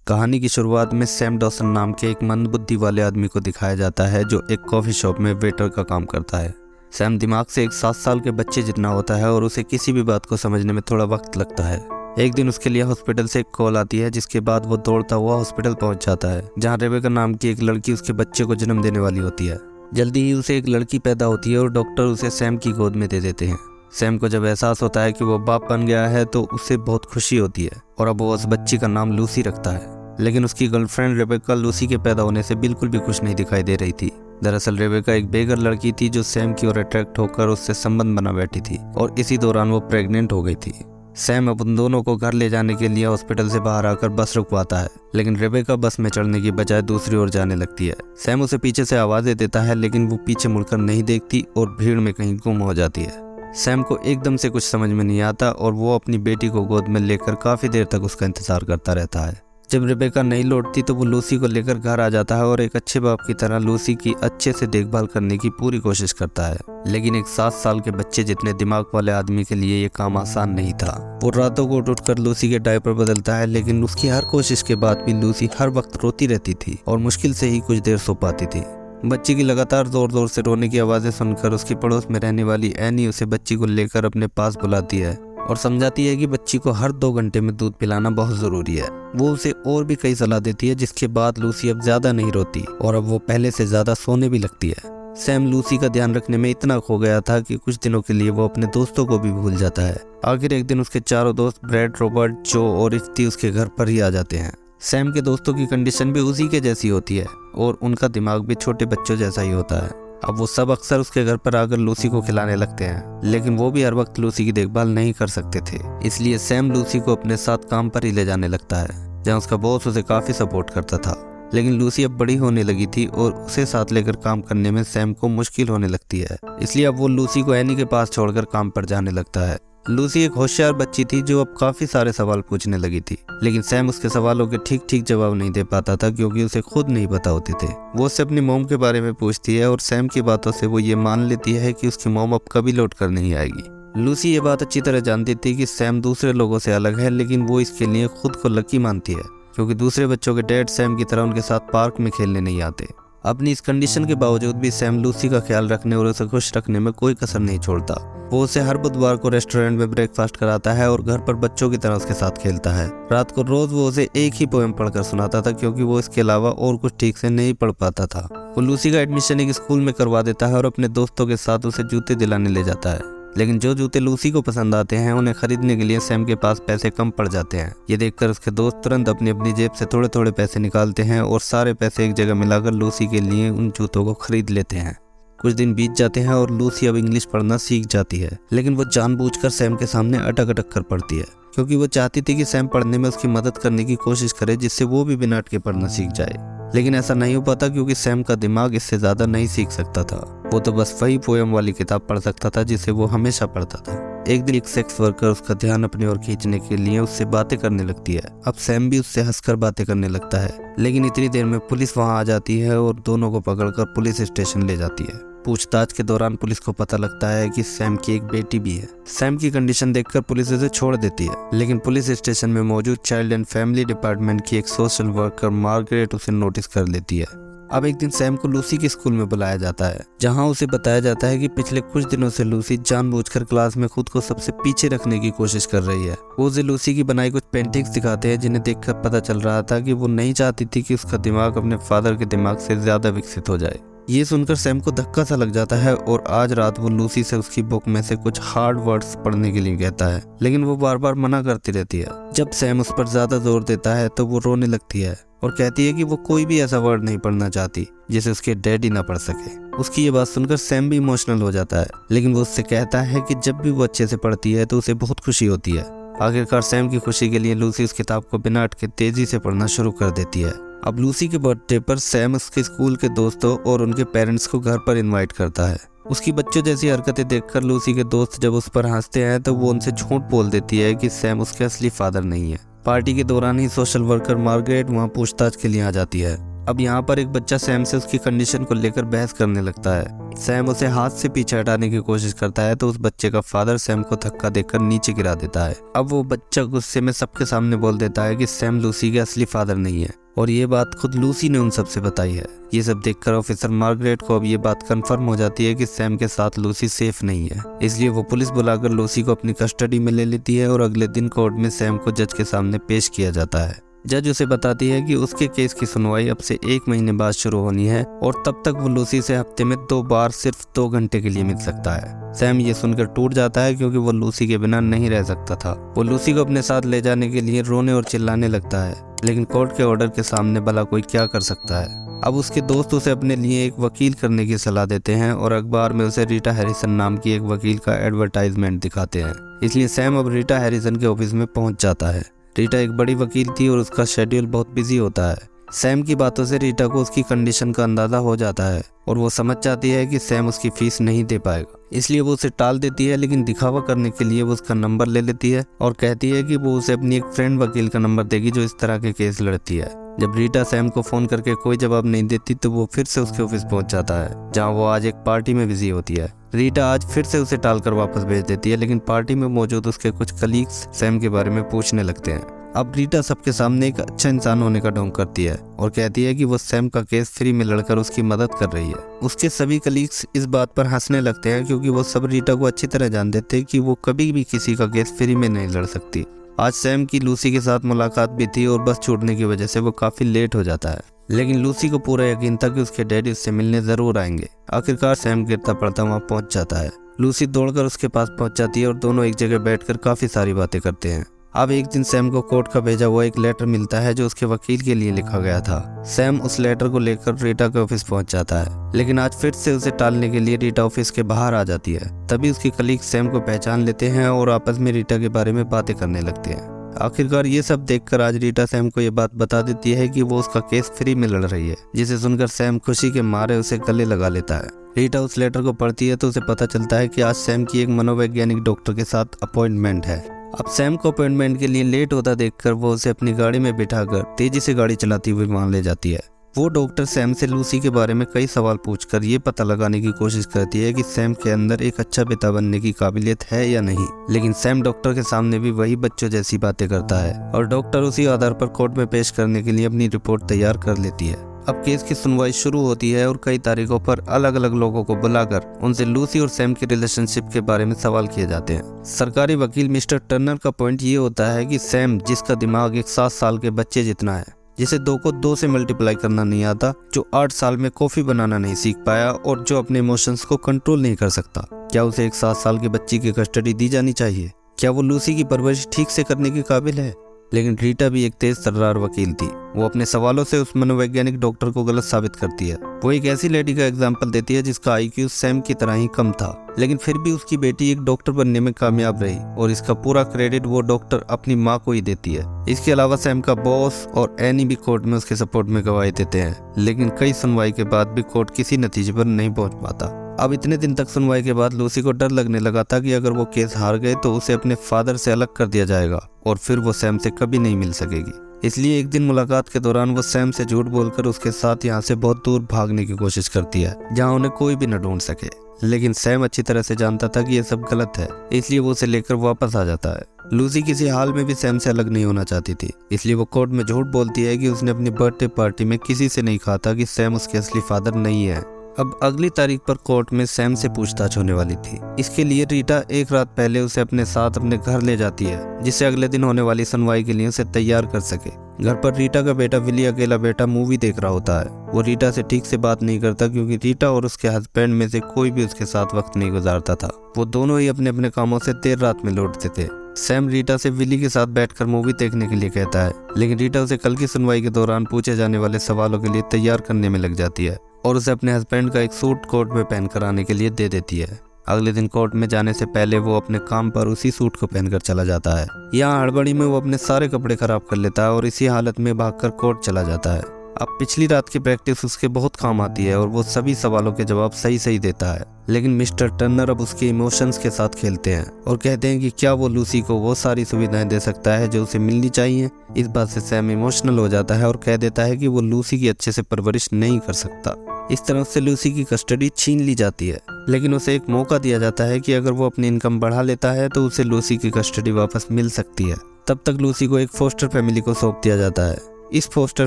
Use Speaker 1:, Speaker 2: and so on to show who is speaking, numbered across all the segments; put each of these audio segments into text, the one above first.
Speaker 1: कहानी की शुरुआत में सैम डॉसन नाम के एक मंदबुद्धि वाले आदमी को दिखाया जाता है जो एक कॉफ़ी शॉप में वेटर का काम करता है। सैम दिमाग से एक 7 साल के बच्चे जितना होता है और उसे किसी भी बात को समझने में थोड़ा वक्त लगता है। एक दिन उसके लिए हॉस्पिटल से एक कॉल आती है, जिसके बाद वो दौड़ता हुआ हॉस्पिटल पहुंच जाता है, जहां रेबेका नाम की एक लड़की उसके बच्चे को जन्म देने वाली होती है। जल्दी ही उसे एक लड़की पैदा होती है और डॉक्टर उसे सैम की गोद में दे देते हैं। सैम को जब एहसास होता है कि वो बाप बन गया है तो उसे बहुत खुशी होती है और अब वो उस बच्ची का नाम लूसी रखता है। लेकिन उसकी गर्लफ्रेंड रेबेका लूसी के पैदा होने से बिल्कुल भी खुश नहीं दिखाई दे रही थी। दरअसल रेबेका एक बेघर लड़की थी जो सैम की ओर अट्रैक्ट होकर उससे संबंध बना बैठी थी और इसी दौरान वो प्रेग्नेंट हो गई थी। सैम अब उन दोनों को घर ले जाने के लिए हॉस्पिटल से बाहर आकर बस रुकवाता है, लेकिन रेबेका बस में चढ़ने की बजाय दूसरी ओर जाने लगती है। सैम उसे पीछे से आवाजें देता है, लेकिन वो पीछे मुड़कर नहीं देखती और भीड़ में कहीं गुम हो जाती है। सैम को एकदम से कुछ समझ में नहीं आता और वो अपनी बेटी को गोद में लेकर काफी देर तक उसका इंतजार करता रहता है। जब रेबेका नहीं लौटती तो वो लूसी को लेकर घर आ जाता है और एक अच्छे बाप की तरह लूसी की अच्छे से देखभाल करने की पूरी कोशिश करता है। लेकिन एक 7 साल के बच्चे जितने दिमाग वाले आदमी के लिए ये काम आसान नहीं था। वो रातों को उठकर लूसी के डायपर बदलता है, लेकिन उसकी हर कोशिश के बाद भी लूसी हर वक्त रोती रहती थी और मुश्किल से ही कुछ देर सो पाती थी। बच्ची की लगातार जोर जोर से रोने की आवाजें सुनकर उसके पड़ोस में रहने वाली एनी उसे बच्ची को लेकर अपने पास बुलाती है और समझाती है कि बच्ची को हर 2 घंटे में दूध पिलाना बहुत जरूरी है। वो उसे और भी कई सलाह देती है, जिसके बाद लूसी अब ज्यादा नहीं रोती और अब वो पहले से ज्यादा सोने भी लगती है। सैम लूसी का ध्यान रखने में इतना खो गया था कि कुछ दिनों के लिए वो अपने दोस्तों को भी भूल जाता है। आखिर एक दिन उसके चारों दोस्त ब्रैड, रॉबर्ट, जो और इफ्ती उसके घर पर ही आ जाते हैं। सैम के दोस्तों की कंडीशन भी उसी के जैसी होती है और उनका दिमाग भी छोटे बच्चों जैसा ही होता है। अब वो सब अक्सर उसके घर पर आकर लूसी को खिलाने लगते हैं, लेकिन वो भी हर वक्त लूसी की देखभाल नहीं कर सकते थे। इसलिए सैम लूसी को अपने साथ काम पर ही ले जाने लगता है, जहाँ उसका बॉस उसे काफी सपोर्ट करता था। लेकिन लूसी अब बड़ी होने लगी थी और उसे साथ लेकर काम करने में सैम को मुश्किल होने लगती है। इसलिए अब वो लूसी को एनी के पास छोड़कर काम पर जाने लगता है। लूसी एक होशियार बच्ची थी जो अब काफी सारे सवाल पूछने लगी थी, लेकिन सैम उसके सवालों के ठीक ठीक जवाब नहीं दे पाता था क्योंकि उसे खुद नहीं पता होते थे। वो उससे अपनी मॉम के बारे में पूछती है और सैम की बातों से वो ये मान लेती है कि उसकी मॉम अब कभी लौट कर नहीं आएगी। लूसी ये बात अच्छी तरह जानती थी कि सैम दूसरे लोगों से अलग है, लेकिन वो इसके लिए खुद को लकी मानती है क्योंकि दूसरे बच्चों के डैड सैम की तरह उनके साथ पार्क में खेलने नहीं आते। अपनी इस कंडीशन के बावजूद भी सैम लूसी का ख्याल रखने और उसे खुश रखने में कोई कसर नहीं छोड़ता। वो उसे हर बुधवार को रेस्टोरेंट में ब्रेकफास्ट कराता है और घर पर बच्चों की तरह उसके साथ खेलता है। रात को रोज वो उसे एक ही पोएम पढ़कर सुनाता था क्योंकि वो इसके अलावा और कुछ ठीक से नहीं पढ़ पाता था। वो लूसी का एडमिशन एक स्कूल में करवा देता है और अपने दोस्तों के साथ उसे जूते दिलाने ले जाता है। लेकिन जो जूते लूसी को पसंद आते हैं उन्हें खरीदने के लिए सैम के पास पैसे कम पड़ जाते हैं। ये देखकर उसके दोस्त तुरंत अपनी अपनी जेब से थोड़े थोड़े पैसे निकालते हैं और सारे पैसे एक जगह मिलाकर लूसी के लिए उन जूतों को खरीद लेते हैं। कुछ दिन बीत जाते हैं और लूसी अब इंग्लिश पढ़ना सीख जाती है, लेकिन वो जानबूझकर सैम के सामने अटक अटक कर पढ़ती है क्योंकि वो चाहती थी कि सैम पढ़ने में उसकी मदद करने की कोशिश करे, जिससे वो भी बिना अटके पढ़ना सीख जाए। लेकिन ऐसा नहीं हो पाता क्योंकि सैम का दिमाग इससे ज्यादा नहीं सीख सकता था। वो तो बस वही पोएम वाली किताब पढ़ सकता था जिसे वो हमेशा पढ़ता था। एक दिन एक सेक्स वर्कर उसका ध्यान अपनी ओर खींचने के लिए उससे बातें करने लगती है। अब सैम भी उससे हंसकर बातें करने लगता है, लेकिन इतनी देर में पुलिस वहां आ जाती है और दोनों को पकड़कर पुलिस स्टेशन ले जाती है। पूछताछ के दौरान पुलिस को पता लगता है कि सैम की एक बेटी भी है। सैम की कंडीशन देखकर पुलिस उसे छोड़ देती है, लेकिन पुलिस स्टेशन में मौजूद चाइल्ड एंड फैमिली डिपार्टमेंट की एक सोशल वर्कर मार्गरेट उसे नोटिस कर लेती है। अब एक दिन सैम को लूसी के स्कूल में बुलाया जाता है, जहां उसे बताया जाता है कि पिछले कुछ दिनों से लूसी जानबूझकर क्लास में खुद को सबसे पीछे रखने की कोशिश कर रही है। वो उसे लूसी की बनाई कुछ पेंटिंग्स दिखाते हैं, जिन्हें देखकर पता चल रहा था कि वो नहीं चाहती थी कि उसका दिमाग अपने फादर के दिमाग से ज्यादा विकसित हो जाए। ये सुनकर सैम को धक्का सा लग जाता है और आज रात वो लूसी से उसकी बुक में से कुछ हार्ड वर्ड्स पढ़ने के लिए कहता है, लेकिन वो बार बार मना करती रहती है। जब सैम उस पर ज्यादा जोर देता है तो वो रोने लगती है और कहती है कि वो कोई भी ऐसा वर्ड नहीं पढ़ना चाहती जिसे उसके डैडी ना पढ़ सके। उसकी ये बात सुनकर सैम भी इमोशनल हो जाता है, लेकिन वो उससे कहता है कि जब भी वो अच्छे से पढ़ती है तो उसे बहुत खुशी होती है। आखिरकार सैम की खुशी के लिए लूसी उस किताब को बिना अटके तेजी से पढ़ना शुरू कर देती है। अब लूसी के बर्थडे पर सैम उसके स्कूल के दोस्तों और उनके पेरेंट्स को घर पर इनवाइट करता है। उसकी बच्चों जैसी हरकतें देखकर लूसी के दोस्त जब उस पर हंसते हैं तो वो उनसे झूठ बोल देती है कि सैम उसके असली फादर नहीं है। पार्टी के दौरान ही सोशल वर्कर मार्गरेट वहां पूछताछ के लिए आ जाती है अब यहाँ पर एक बच्चा सैम से उसकी कंडीशन को लेकर बहस करने लगता है। सैम उसे हाथ से पीछे हटाने की कोशिश करता है तो उस बच्चे का फादर सैम को धक्का देकर नीचे गिरा देता है। अब वो बच्चा गुस्से में सबके सामने बोल देता है कि सैम लूसी के असली फादर नहीं है और ये बात खुद लूसी ने उन सबसे बताई है। ये सब देखकर ऑफिसर मार्गरेट को अब ये बात कंफर्म हो जाती है कि सैम के साथ लूसी सेफ नहीं है। इसलिए वो पुलिस बुलाकर लूसी को अपनी कस्टडी में ले लेती है और अगले दिन कोर्ट में सैम को जज के सामने पेश किया जाता है। जज उसे बताती है कि उसके केस की सुनवाई अब से 1 महीने बाद शुरू होनी है और तब तक वो लूसी से हफ्ते में 2 बार सिर्फ 2 घंटे के लिए मिल सकता है। सैम ये सुनकर टूट जाता है क्योंकि वो लूसी के बिना नहीं रह सकता था। वो लूसी को अपने साथ ले जाने के लिए रोने और चिल्लाने लगता है, लेकिन कोर्ट के ऑर्डर के सामने भला कोई क्या कर सकता है। अब उसके दोस्त उसे अपने लिए एक वकील करने की सलाह देते हैं और अखबार में उसे रीटा हैरिसन नाम की एक वकील का एडवर्टाइजमेंट दिखाते हैं। इसलिए सैम अब रीटा हैरिसन के ऑफिस में पहुंच जाता है। रीटा एक बड़ी वकील थी और उसका शेड्यूल बहुत बिजी होता है। सैम की बातों से रीटा को उसकी कंडीशन का अंदाजा हो जाता है और वो समझ जाती है कि सैम उसकी फीस नहीं दे पाएगा। इसलिए वो उसे टाल देती है, लेकिन दिखावा करने के लिए वो उसका नंबर ले लेती है और कहती है कि वो उसे अपनी एक फ्रेंड वकील का नंबर देगी जो इस तरह के केस लड़ती है। जब रीटा सैम को फोन करके कोई जवाब नहीं देती तो वो फिर से उसके ऑफिस पहुंच जाता है, जहां वो आज एक पार्टी में बिजी होती है। रीटा आज फिर से उसे टालकर वापस भेज देती है, लेकिन पार्टी में मौजूद उसके कुछ कलीग्स सैम के बारे में पूछने लगते हैं। अब रीटा सबके सामने एक अच्छा इंसान होने का ढोंग करती है और कहती है कि वो सैम का केस फ्री में लड़कर उसकी मदद कर रही है। उसके सभी कलीग्स इस बात पर हंसने लगते हैं क्योंकि वो सब रीटा को अच्छी तरह जानते थे कि वो कभी भी किसी का केस फ्री में नहीं लड़ सकती। आज सैम की लूसी के साथ मुलाकात भी थी और बस छूटने की वजह से वो काफी लेट हो जाता है, लेकिन लूसी को पूरा यकीन था कि उसके डैडी उससे मिलने जरूर आएंगे। आखिरकार सैम गिरता पड़ता वहाँ पहुंच जाता है। लूसी दौड़कर उसके पास पहुंच जाती है और दोनों एक जगह बैठकर काफी सारी बातें करते हैं। अब एक दिन सैम को कोर्ट का भेजा हुआ एक लेटर मिलता है जो उसके वकील के लिए लिखा गया था। सैम उस लेटर को लेकर रीटा के ऑफिस पहुंच जाता है, लेकिन आज फिर से उसे टालने के लिए रीटा ऑफिस के बाहर आ जाती है। तभी उसके कलीग सैम को पहचान लेते हैं और आपस में रीटा के बारे में बातें करने लगते हैं। आखिरकार ये सब देखकर आज रीटा सैम को ये बात बता देती है कि वो उसका केस फ्री में लड़ रही है, जिसे सुनकर सैम खुशी के मारे उसे गले लगा लेता है। रीटा उस लेटर को पढ़ती है तो उसे पता चलता है कि आज सैम की एक मनोवैज्ञानिक डॉक्टर के साथ अपॉइंटमेंट है। अब सैम को अपॉइंटमेंट के लिए लेट होता देखकर वो उसे अपनी गाड़ी में बिठाकर तेजी से गाड़ी चलाती हुई वहां ले जाती है। वो डॉक्टर सैम से लूसी के बारे में कई सवाल पूछकर ये पता लगाने की कोशिश करती है कि सैम के अंदर एक अच्छा पिता बनने की काबिलियत है या नहीं, लेकिन सैम डॉक्टर के सामने भी वही बच्चों जैसी बातें करता है और डॉक्टर उसी आधार पर कोर्ट में पेश करने के लिए अपनी रिपोर्ट तैयार कर लेती है। अब केस की सुनवाई शुरू होती है और कई तारीखों पर अलग अलग लोगों को बुलाकर उनसे लूसी और सैम की रिलेशनशिप के बारे में सवाल किए जाते हैं। सरकारी वकील मिस्टर टर्नर का पॉइंट ये होता है कि सैम, जिसका दिमाग एक 7 साल के बच्चे जितना है, जिसे 2 को 2 से मल्टीप्लाई करना नहीं आता, जो 8 साल में कॉफी बनाना नहीं सीख पाया और जो अपने इमोशंस को कंट्रोल नहीं कर सकता, क्या उसे एक 7 साल के बच्ची की कस्टडी दी जानी चाहिए? क्या वो लूसी की परवरिश ठीक से करने के काबिल है? लेकिन रीटा भी एक तेज तर्रार वकील थी। वो अपने सवालों से उस मनोवैज्ञानिक डॉक्टर को गलत साबित करती है। वो एक ऐसी लेडी का एग्जाम्पल देती है जिसका IQ सैम की तरह ही कम था, लेकिन फिर भी उसकी बेटी एक डॉक्टर बनने में कामयाब रही और इसका पूरा क्रेडिट वो डॉक्टर अपनी माँ को ही देती है। इसके अलावा सैम का बॉस और एनी भी कोर्ट में उसके सपोर्ट में गवाही देते हैं, लेकिन कई सुनवाई के बाद भी कोर्ट किसी नतीजे पर नहीं पहुंच पाता। अब इतने दिन तक सुनवाई के बाद लूसी को डर लगने लगा था कि अगर वो केस हार गए तो उसे अपने फादर से अलग कर दिया जाएगा और फिर वो सैम से कभी नहीं मिल सकेगी। इसलिए एक दिन मुलाकात के दौरान वो सैम से झूठ बोलकर उसके साथ यहाँ से बहुत दूर भागने की कोशिश करती है, जहाँ उन्हें कोई भी न ढूंढ सके। लेकिन सैम अच्छी तरह से जानता था कि ये सब गलत है, इसलिए वो उसे लेकर वापस आ जाता है। लूसी किसी हाल में भी सैम से अलग नहीं होना चाहती थी, इसलिए वो कोर्ट में झूठ बोलती है कि उसने अपनी बर्थडे पार्टी में किसी से नहीं कहा था कि सैम उसके असली फादर नहीं है। अब अगली तारीख पर कोर्ट में सैम से पूछताछ होने वाली थी। इसके लिए रीटा एक रात पहले उसे अपने साथ अपने घर ले जाती है, जिससे अगले दिन होने वाली सुनवाई के लिए उसे तैयार कर सके। घर पर रीटा का बेटा विली अकेला बेटा मूवी देख रहा होता है। वो रीटा से ठीक से बात नहीं करता क्योंकि रीटा और उसके हस्बैंड में से कोई भी उसके साथ वक्त नहीं गुजारता था। वो दोनों ही अपने अपने कामों से देर रात में लौटते थे। सैम रीटा से विली के साथ बैठकर मूवी देखने के लिए कहता है, लेकिन रीटा उसे कल की सुनवाई के दौरान पूछे जाने वाले सवालों के लिए तैयार करने में लग जाती है और उसे अपने हस्बैंड का एक सूट कोर्ट में पहनकर आने के लिए दे देती है। अगले दिन कोर्ट में जाने से पहले वो अपने काम पर उसी सूट को पहनकर चला जाता है। यहाँ हड़बड़ी में वो अपने सारे कपड़े खराब कर लेता है और इसी हालत में भागकर कोर्ट चला जाता है। अब पिछली रात की प्रैक्टिस उसके बहुत काम आती है और वो सभी सवालों के जवाब सही सही देता है। लेकिन मिस्टर टर्नर अब उसके इमोशंस के साथ खेलते हैं और कहते हैं कि क्या वो लूसी को वो सारी सुविधाएं दे सकता है जो उसे मिलनी चाहिए। इस बात से सैम इमोशनल हो जाता है और कह देता है कि वो लूसी की अच्छे से परवरिश नहीं कर सकता। इस तरह से लूसी की कस्टडी छीन ली जाती है, लेकिन उसे एक मौका दिया जाता है कि अगर वो अपनी इनकम बढ़ा लेता है तो उसे लूसी की कस्टडी वापस मिल सकती है। तब तक लूसी को एक फोस्टर फैमिली को सौंप दिया जाता है। इस फोस्टर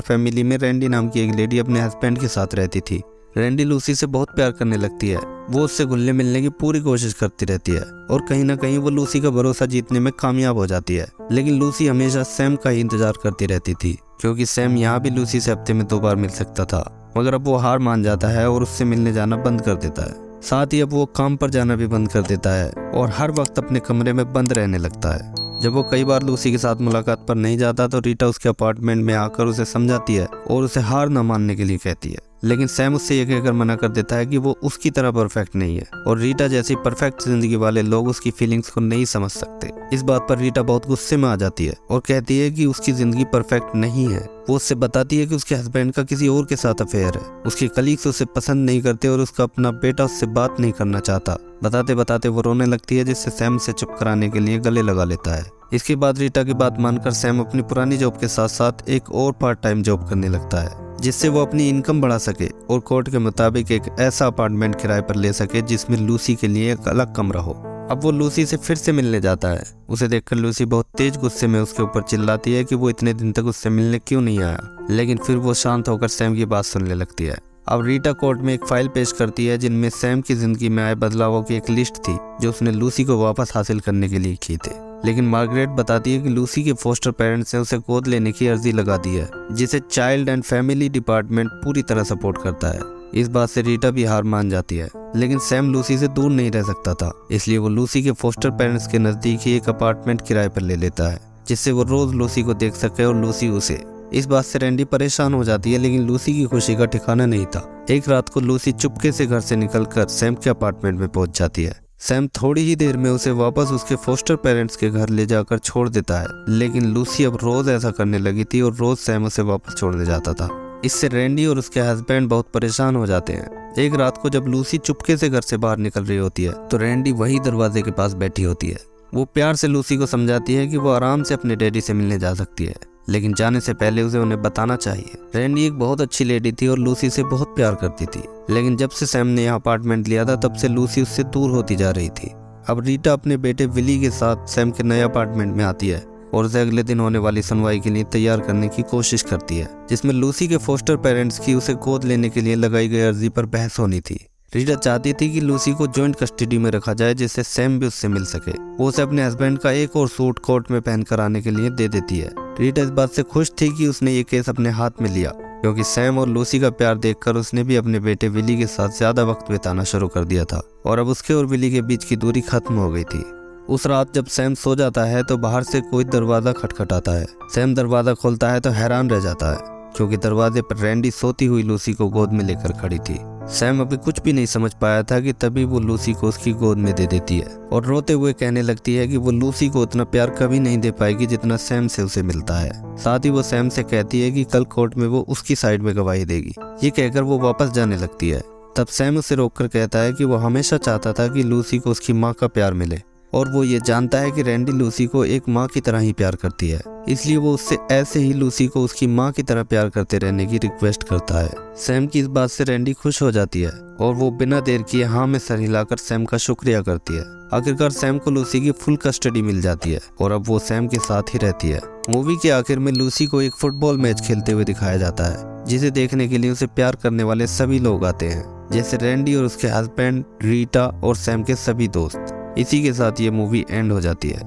Speaker 1: फैमिली में रैंडी नाम की एक लेडी अपने हस्बैंड के साथ रहती थी। रैंडी लूसी से बहुत प्यार करने लगती है। वो उससे घुलने मिलने की पूरी कोशिश करती रहती है और कहीं ना कहीं वो लूसी का भरोसा जीतने में कामयाब हो जाती है। लेकिन लूसी हमेशा सैम का ही इंतजार करती रहती थी, क्योंकि सैम यहाँ भी लूसी से हफ्ते में 2 बार मिल सकता था। मगर अब वो हार मान जाता है और उससे मिलने जाना बंद कर देता है। साथ ही अब वो काम पर जाना भी बंद कर देता है और हर वक्त अपने कमरे में बंद रहने लगता है। जब वो कई बार लूसी के साथ मुलाकात पर नहीं जाता तो रीटा उसके अपार्टमेंट में आकर उसे समझाती है और उसे हार न मानने के लिए कहती है। लेकिन सैम उससे यह कहकर मना कर देता है कि वो उसकी तरह परफेक्ट नहीं है और रीटा जैसी परफेक्ट जिंदगी वाले लोग उसकी फीलिंग्स को नहीं समझ सकते। इस बात पर रीटा बहुत गुस्से में आ जाती है और कहती है कि उसकी जिंदगी परफेक्ट नहीं है। वो उससे बताती है कि उसके हस्बैंड का किसी और के साथ अफेयर है, उसके कलीग्स उसे पसंद नहीं करते और उसका अपना बेटा उससे बात नहीं करना चाहता। बताते बताते वो रोने लगती है, जिससे सैम से चुप कराने के लिए गले लगा लेता है। इसके बाद रीटा की बात मानकर सैम अपनी पुरानी जॉब के साथ साथ एक और पार्ट टाइम जॉब करने लगता है, जिससे वो अपनी इनकम बढ़ा सके और कोर्ट के मुताबिक एक ऐसा अपार्टमेंट किराए पर ले सके जिसमें लूसी के लिए एक अलग कमरा हो। अब वो लूसी से फिर से मिलने जाता है। उसे देखकर लूसी बहुत तेज गुस्से में उसके ऊपर चिल्लाती है कि वो इतने दिन तक उससे मिलने क्यों नहीं आया। लेकिन फिर वो शांत होकर सैम की बात सुनने लगती है। अब रीटा कोर्ट में एक फाइल पेश करती है जिनमें सैम की जिंदगी में आए बदलावों की एक लिस्ट थी जो उसने लूसी को वापस हासिल करने के लिए की थे। लेकिन मार्गरेट बताती है कि लूसी के फोस्टर पेरेंट्स ने उसे गोद लेने की अर्जी लगा दी है, जिसे चाइल्ड एंड फैमिली डिपार्टमेंट पूरी तरह सपोर्ट करता है। इस बात से रीटा भी हार मान जाती है, लेकिन सैम लूसी से दूर नहीं रह सकता था, इसलिए वो लूसी के फोस्टर पेरेंट्स के नजदीक ही एक अपार्टमेंट किराए पर ले लेता है, जिससे वो रोज लूसी को देख सके और लूसी उसे। इस बात से रैंडी परेशान हो जाती है, लेकिन लूसी की खुशी का ठिकाना नहीं था। एक रात को लूसी चुपके से घर से निकलकर सैम के अपार्टमेंट में पहुंच जाती है। सैम थोड़ी ही देर में उसे वापस उसके फोस्टर पेरेंट्स के घर ले जाकर छोड़ देता है, लेकिन लूसी अब रोज ऐसा करने लगी थी और रोज सैम उसे वापस छोड़ने जाता था। इससे रैंडी और उसके हस्बैंड बहुत परेशान हो जाते हैं। एक रात को जब लूसी चुपके से घर से बाहर निकल रही होती है तो रैंडी वही दरवाजे के पास बैठी होती है। वो प्यार से लूसी को समझाती है कि वो आराम से अपने डैडी से मिलने जा सकती है, लेकिन जाने से पहले उसे उन्हें बताना चाहिए। रैंडी एक बहुत अच्छी लेडी थी और लूसी से बहुत प्यार करती थी, लेकिन जब से सैम ने यहाँ अपार्टमेंट लिया था तब से लूसी उससे दूर होती जा रही थी। अब रीटा अपने बेटे विली के साथ सैम के नए अपार्टमेंट में आती है और उसे अगले दिन होने वाली सुनवाई के लिए तैयार करने की कोशिश करती है, जिसमें लूसी के फोस्टर पेरेंट्स की उसे गोद लेने के लिए लगाई गई अर्जी पर बहस होनी थी। रीटा चाहती थी कि लूसी को जॉइंट कस्टडी में रखा जाए, जिससे सैम भी उससे मिल सके। वो उसे अपने हस्बैंड का एक और सूट कोर्ट में पहनकर आने के लिए दे देती है। रीटा इस बात से खुश थी कि उसने ये केस अपने हाथ में लिया, क्योंकि सैम और लूसी का प्यार देखकर उसने भी अपने बेटे विली के साथ ज्यादा वक्त बिताना शुरू कर दिया था और अब उसके और विली के बीच की दूरी खत्म हो गई थी। उस रात जब सैम सो जाता है तो बाहर से कोई दरवाजा खटखटाता है। सैम दरवाजा खोलता है तो हैरान रह जाता है, क्योंकि दरवाजे पर रैंडी सोती हुई लूसी को गोद में लेकर खड़ी थी। सैम अभी कुछ भी नहीं समझ पाया था कि तभी वो लूसी को उसकी गोद में दे देती है और रोते हुए कहने लगती है कि वो लूसी को उतना प्यार कभी नहीं दे पाएगी जितना सैम से उसे मिलता है। साथ ही वो सैम से कहती है कि कल कोर्ट में वो उसकी साइड में गवाही देगी। ये कहकर वो वापस जाने लगती है। तब सैम उसे रोककर कहता है कि वो हमेशा चाहता था कि लूसी को उसकी माँ का प्यार मिले और वो ये जानता है कि रैंडी लूसी को एक माँ की तरह ही प्यार करती है, इसलिए वो उससे ऐसे ही लूसी को उसकी माँ की तरह प्यार करते रहने की रिक्वेस्ट करता है। सैम की इस बात से रैंडी खुश हो जाती है और वो बिना देर किए हाँ में सर हिलाकर सैम का शुक्रिया करती है। आखिरकार सैम को लूसी की फुल कस्टडी मिल जाती है और अब वो सैम के साथ ही रहती है। मूवी के आखिर में लूसी को एक फुटबॉल मैच खेलते हुए दिखाया जाता है, जिसे देखने के लिए उसे प्यार करने वाले सभी लोग आते हैं, जैसे रैंडी और उसके हस्बैंड, रीटा और सैम के सभी दोस्त। इसी के साथ ये मूवी एंड हो जाती है।